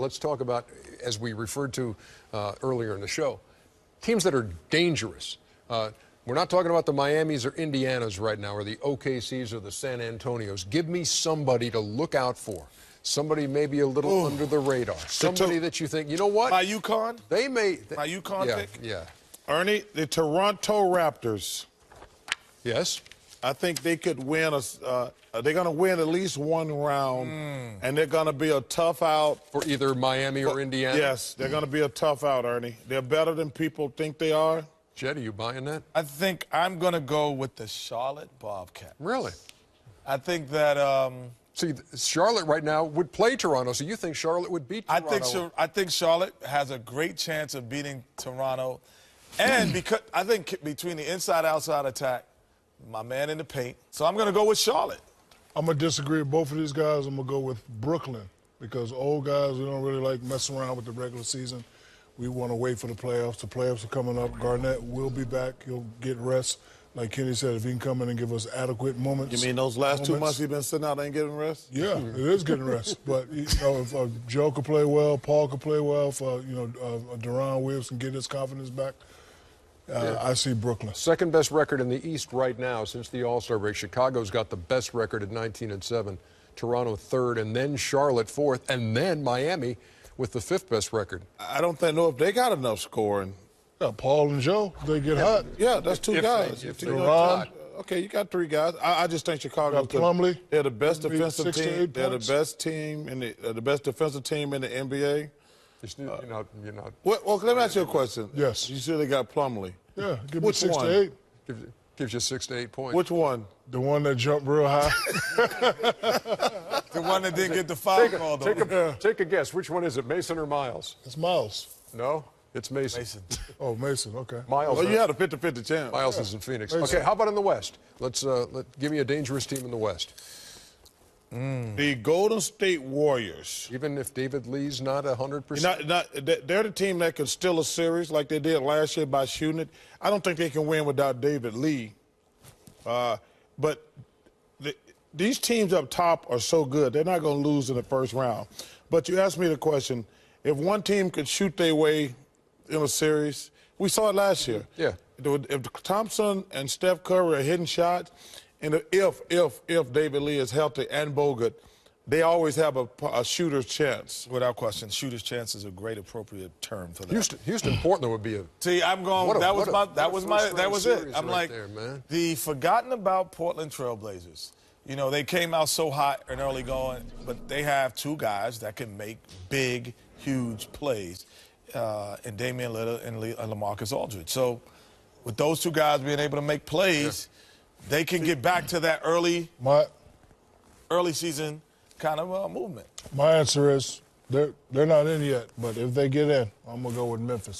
Let's talk about, as we referred to earlier in the show, teams that are dangerous. We're not talking about the Miamis or Indianas right now, or the OKCs or the San Antonios. Give me somebody to look out for. Somebody maybe a little under the radar. Somebody that you think, you know what? My UConn? They may. My UConn pick? Yeah. Ernie, the Toronto Raptors. Yes. I think they could win they're going to win at least one round, and they're going to be a tough out. For either Miami or Indiana? Yes, they're going to be a tough out, Ernie. They're better than people think they are. Jed, are you buying that? I think I'm going to go with the Charlotte Bobcats. Really? I think that See, Charlotte right now would play Toronto, so you think Charlotte would beat Toronto? I think Charlotte has a great chance of beating Toronto. And because I think between the inside-outside attack, my man in the paint. So I'm going to go with Charlotte. I'm going to disagree with both of these guys. I'm going to go with Brooklyn because old guys, we don't really like messing around with the regular season. We want to wait for the playoffs. The playoffs are coming up. Garnett will be back. He'll get rest. Like Kenny said, if he can come in and give us adequate moments. You mean those last 2 months he's been sitting out ain't getting rest? Yeah, it is getting rest. But, you know, if Joe could play well, Paul could play well, if, Deron Williams can get his confidence back, I see Brooklyn. Second best record in the East right now since the All-Star break. Chicago's got the best record at 19-7. Toronto third, and then Charlotte fourth, and then Miami with the fifth best record. I don't know if they got enough scoring. Yeah, Paul and Joe, they get hot. Yeah, that's two guys. Okay, you got three guys. I just think Chicago. Plumlee. They're the best defensive team. They're the best team in the best defensive team in the NBA. You're not. Well, let me ask you a question. Yes. You said they got Plumlee. Yeah, give me Which 6 one? to 8. Gives you 6 to 8 points. Which one? The one that jumped real high. The one that didn't get the foul call, though. Take a guess. Which one is it, Mason or Miles? It's Miles. No, it's Mason. Oh, Mason, okay. Miles. Well, you had a 50-50 chance. Miles is in Phoenix. Mason. Okay, how about in the West? Let's give me a dangerous team in the West. The Golden State Warriors. Even if David Lee's not 100%? They're the team that can steal a series like they did last year by shooting it. I don't think they can win without David Lee. But these teams up top are so good, they're not going to lose in the first round. But you asked me the question, if one team could shoot their way in a series, we saw it last year. Yeah. If Thompson and Steph Curry are hitting shots, and if David Lee is healthy and Bogut, they always have a shooter's chance. Without question, shooter's chance is a great appropriate term for that. Houston, Portland would be a. See, I'm going. That was it. I'm right like there, man. The forgotten about Portland Trailblazers. You know, they came out so hot and early going, but they have two guys that can make big, huge plays, in Damian Lillard and LaMarcus Aldridge. So, with those two guys being able to make plays. Yeah. They can get back to that early season kind of movement. My answer is they're not in yet, but if they get in, I'm going to go with Memphis.